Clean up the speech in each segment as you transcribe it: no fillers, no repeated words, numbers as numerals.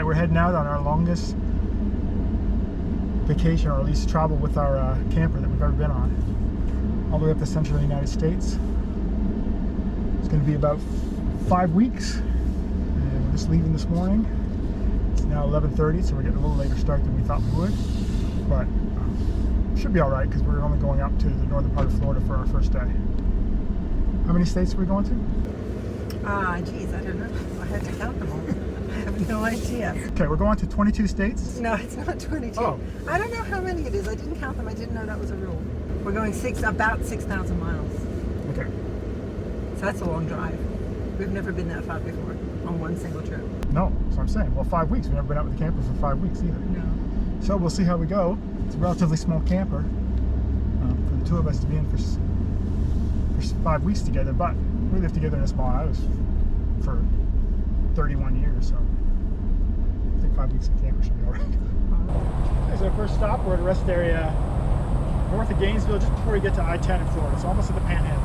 Alright, we're heading out on our longest vacation, or at least travel with our camper that we've ever been on. All the way up to central United States. It's going to be about 5 weeks. And we're just leaving this morning. It's now 11:30, so we're getting a little later start than we thought we would. But should be alright because we're only going up to the northern part of Florida for our first day. How many states are we going to? Geez, I don't know. I had to count them all. I have no idea. Okay, we're going to 22 states. No, it's not 22. Oh. I don't know how many it is. I didn't count them. I didn't know that was a rule. We're going about 6,000 miles. Okay. So that's a long drive. We've never been that far before on one single trip. No, that's what I'm saying. Well, 5 weeks. We've never been out with the camper for 5 weeks either. No. So we'll see how we go. It's a relatively small camper for the two of us to be in for 5 weeks together, but we lived together in a small house for 31 years, so I think 5 weeks in camper should be alright. Here's our first stop. We're at a rest area north of Gainesville, just before we get to I-10 in Florida. It's almost at the Panhandle.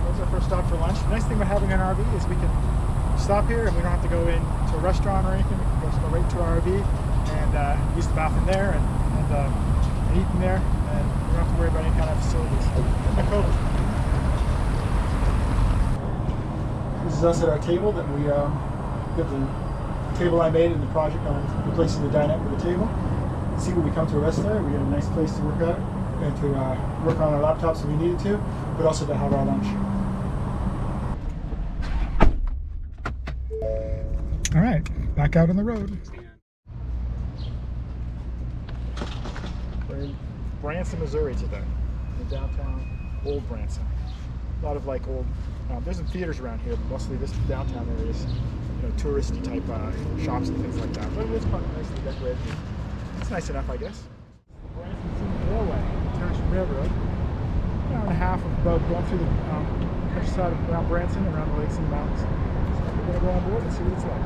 There's our first stop for lunch. The nice thing about having an RV is we can stop here and we don't have to go into a restaurant or anything. We can just go right to our RV and use the bathroom there and eat in there, and we don't have to worry about any kind of facilities. This is us at our table that we got the table I made in the project on replacing the dinette with a table. See, when we come to a rest area, we get a nice place to work out and to work on our laptops if we needed to, but also to have our lunch. All right, back out on the road. We're in Branson, Missouri today, in downtown Old Branson. A lot of like old, there's some theaters around here, but mostly this downtown area is, touristy type shops and things like that. But it is quite nicely decorated. It's nice enough, I guess. Branson Railway, International Railroad. An hour and a half of about going through the countryside around Branson, around the lakes and the mountains. So we're going to go on board and see what it's like.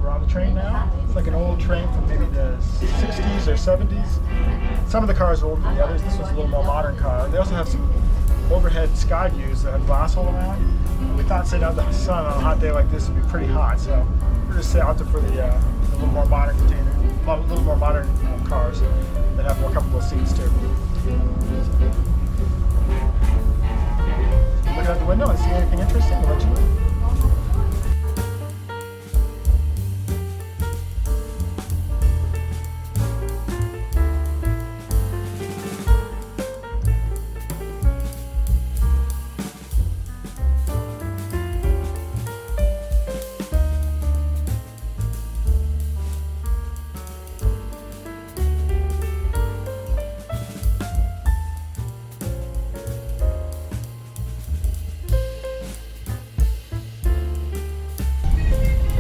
We're on the train now. It's like an old train from maybe the 60s or 70s. Some of the cars are older than the others. This one's a little more modern car. They also have some overhead sky views that have glass all around. And we thought sitting out in the sun on a hot day like this would be pretty hot, so we're just out there for the little more modern container, a little more modern cars that have more comfortable seats too. Look out the window and see anything interesting. We'll let you know.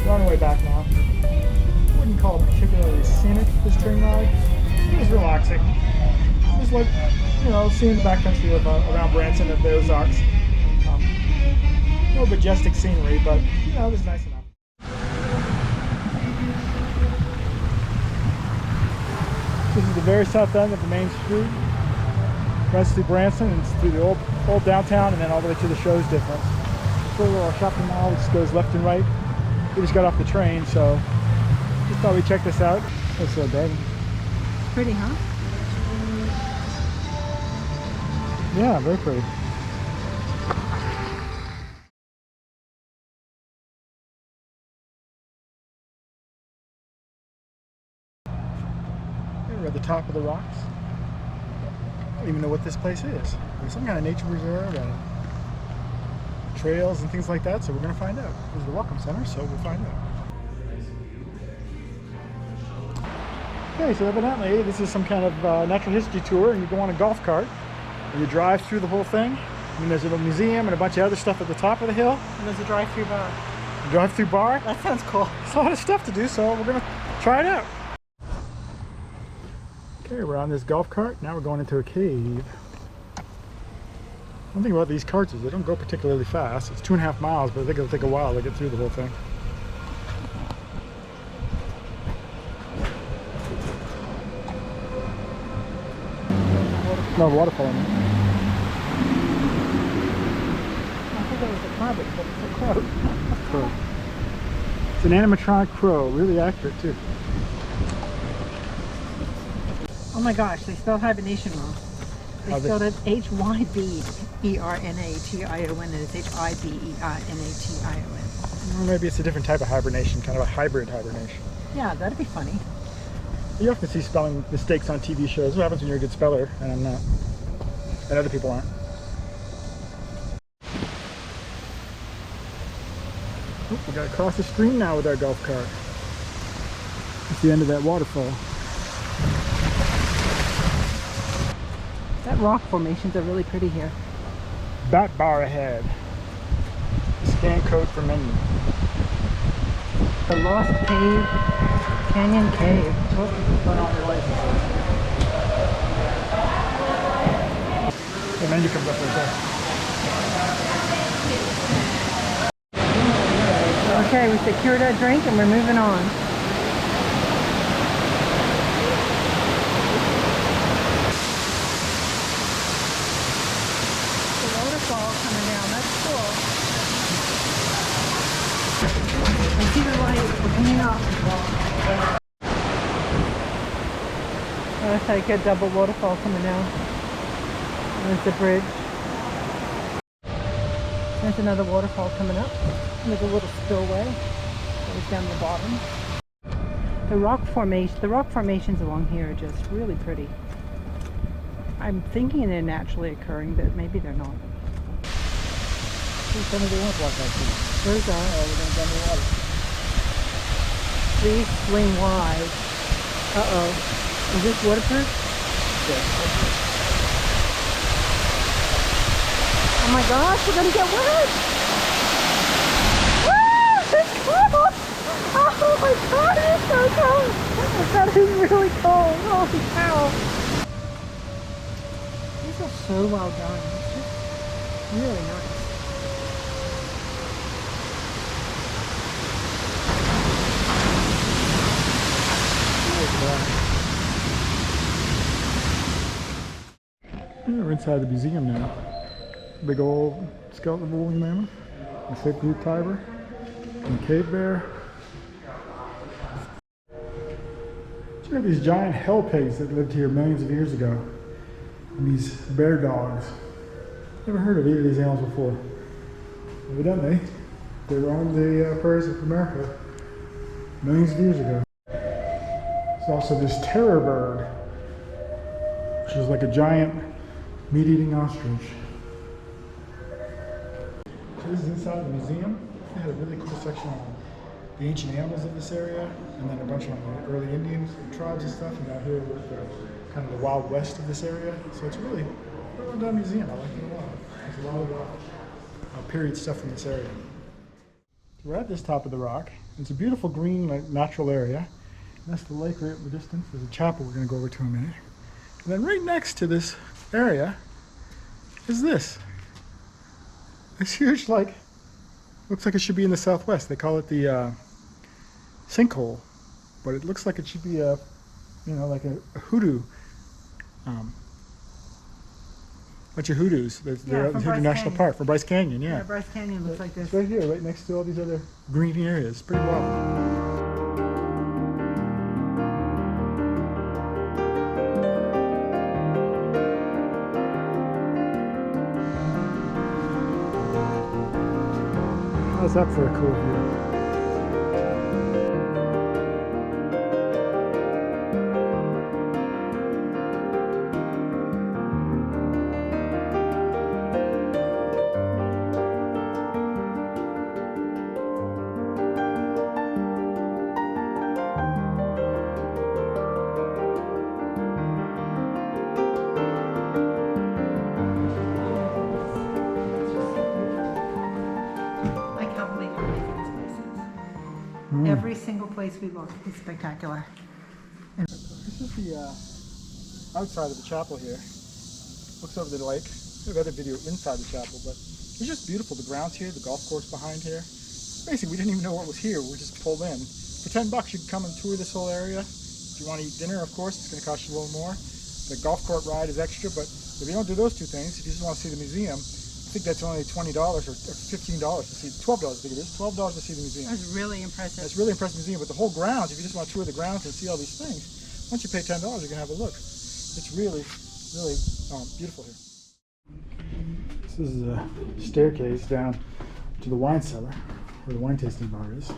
We're on our way back now. Wouldn't call it particularly scenic, this train ride. It was relaxing. It was like, seeing the backcountry of around Branson and the Ozarks. No majestic scenery, but it was nice enough. This is the very south end of the main street. Runs through Branson and it's through the old downtown and then all the way to the show's difference. This little shopping mall just goes left and right. We just got off the train, so just thought we'd check this out. That's so bad. It's pretty, huh? Yeah, very pretty. Here we're at the top of the rocks. I don't even know what this place is. There's some kind of nature reserve and trails and things like that, so we're going to find out. There's the Welcome Center, so we'll find out. Okay, so evidently this is some kind of natural history tour, and you go on a golf cart and you drive through the whole thing. And there's a little museum and a bunch of other stuff at the top of the hill. And there's a drive-through bar. Drive-through bar? That sounds cool. There's a lot of stuff to do, so we're going to try it out. Okay, we're on this golf cart. Now we're going into a cave. One thing about these carts is they don't go particularly fast. It's 2.5 miles, but I think it'll take a while to get through the whole thing. No waterfall in there. I think it was a carpet, but it's a quote. Cool. It's an animatronic crow, really accurate too. Oh my gosh, they spelled hibernation wrong. They spelled it H-Y-B-E-R-N-A-T-I-O-N, and it's H-I-B-E-R-N-A-T-I-O-N. Or maybe it's a different type of hibernation, kind of a hybrid hibernation. Yeah, that'd be funny. You often see spelling mistakes on TV shows. What happens when you're a good speller and I'm not? And other people aren't. Oop, we gotta cross the stream now with our golf cart. It's the end of that waterfall. That rock formations are really pretty here. Bat bar ahead. Scan code for menu. The Lost Cave, Canyon Cave. Oh, turn on your licenses. The menu comes up right there. Okay, we secured our drink and we're moving on. The waterfall coming down, that's cool. I see the light, we're coming up. That's like a double waterfall coming down. There's the bridge. There's another waterfall coming up. There's a little spillway that goes down the bottom. The rock formations along here are just really pretty. I'm thinking they're naturally occurring, but maybe they're not. Tell me they won't block that thing. Those are. Oh, we're going down the water. Please swing wide. Uh-oh. Is this waterproof? Yeah. Oh my gosh, we're gonna get wet! Woo! It's cold! Oh my god, it's so cold! That is really cold! Holy cow! These are so well done. It's just really nice. We're inside the museum now. Big old skeleton of a woolly mammoth, a thick blue tiger, and cave bear. You have these giant hell pigs that lived here millions of years ago, and these bear dogs. Never heard of either of these animals before. Evidently, they roamed the prairies of America millions of years ago. There's also this terror bird, which is like a giant meat-eating ostrich. So this is inside the museum. They had a really cool section on the ancient animals of this area, and then a bunch on the early Indian tribes and stuff. And out here we're at the, kind of the Wild West of this area. So it's really a well done museum. I like it a lot. There's a lot of period stuff from this area. So we're at this top of the rock. It's a beautiful green, like, natural area. And that's the lake right in the distance. There's a chapel we're going to go over to in a minute. And then right next to this area is this. This huge, like, looks like it should be in the southwest. They call it the sinkhole, but it looks like it should be a, you know, like a hoodoo. Bunch of hoodoos. They're out in Hoodoo National Park for Bryce Canyon, yeah. Yeah, Bryce Canyon looks like this. It's right here, right next to all these other green areas. Pretty wild. How's that for a cool view? Every single place we look is spectacular. This is the outside of the chapel here. Looks over the lake. We have other video inside the chapel, but it's just beautiful. The grounds here, the golf course behind here. Basically, we didn't even know what was here. We were just pulled in. For $10, you can come and tour this whole area. If you want to eat dinner, of course, it's going to cost you a little more. The golf court ride is extra, but if you don't do those two things, if you just want to see the museum, think that's only $20 or $15 to see, $12 I think it is, $12 to see the museum. That's really impressive. It's a really impressive museum, but the whole grounds, if you just want to tour the grounds and see all these things, once you pay $10, you can have a look. It's really, really beautiful here. This is a staircase down to the wine cellar, where the wine tasting bar is.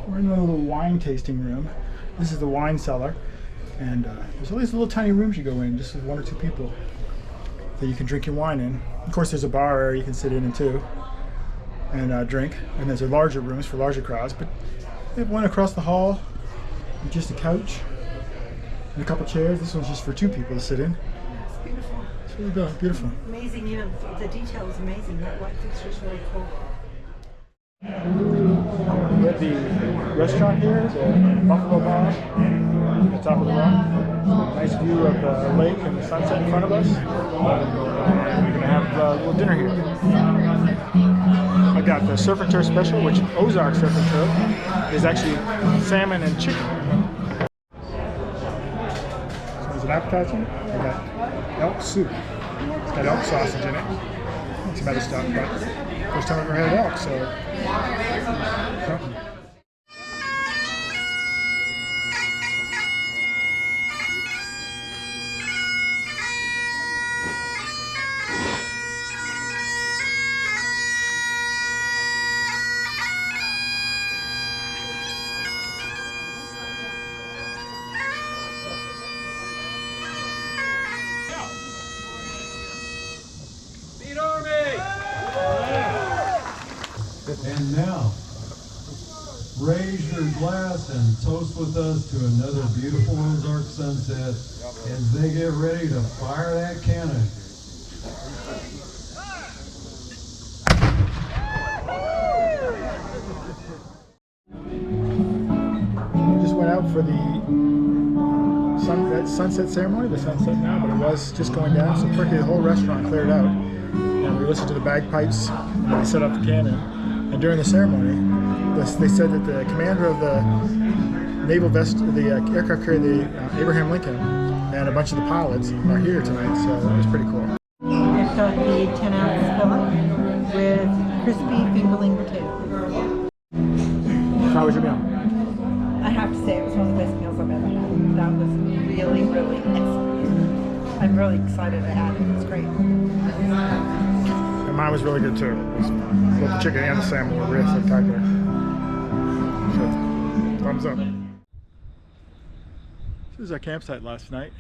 We're in a little wine tasting room. This is the wine cellar, and there's all these little tiny rooms you go in, just with 1 or 2 people, that you can drink your wine in. Of course, there's a bar area you can sit in too, and drink. And there's larger rooms for larger crowds, but they have one across the hall with just a couch and a couple chairs. This one's just for 2 people to sit in. It's beautiful. It's really good, beautiful. Amazing, you know, the detail is amazing. That light fixture is really cool. We have the restaurant here, the Buffalo Bar, at the top of the rock. Nice view of the lake and the sunset in front of us. And we're going to have a little dinner here. I got the surf and turf special, which Ozark surf and turf is actually salmon and chicken. So as an appetizer, I got elk soup. It's got elk sausage in it and some other stuff, but first time I've ever had elk, so. And now, raise your glass and toast with us to another beautiful Ozark sunset as they get ready to fire that cannon. We just went out for the sunset ceremony, the sunset now, but it was just going down, so quickly the whole restaurant cleared out. And we listened to the bagpipes, and they set up the cannon. And during the ceremony, they said that the commander of the the aircraft carrier, the Abraham Lincoln, and a bunch of the pilots are here tonight, so it was pretty cool. I've got the 10-ounce fillet with crispy fingerling potato. How was your meal? I have to say it was one of the best meals I've ever had. That was really, really excellent. I'm really excited I had it. It was great. And mine was really good too. Both the chicken and the salmon were really spectacular. So, thumbs up. This is our campsite last night.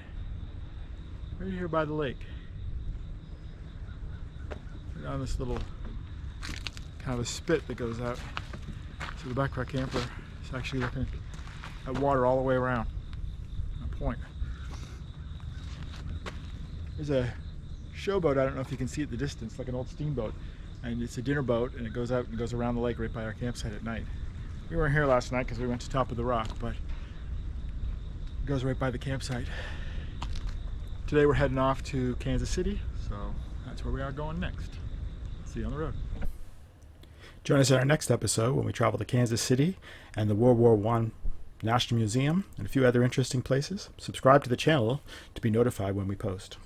Right here by the lake. We're on this little kind of a spit that goes out. So the back of our camper is actually looking at water all the way around. A point. There's a showboat, I don't know if you can see it at the distance, like an old steamboat, and it's a dinner boat, and it goes out and goes around the lake right by our campsite at night. We weren't here last night because we went to Top of the Rock, but it goes right by the campsite. Today we're heading off to Kansas City, so that's where we are going next. See you on the road. Join us in our next episode when we travel to Kansas City and the World War I National Museum and a few other interesting places. Subscribe to the channel to be notified when we post.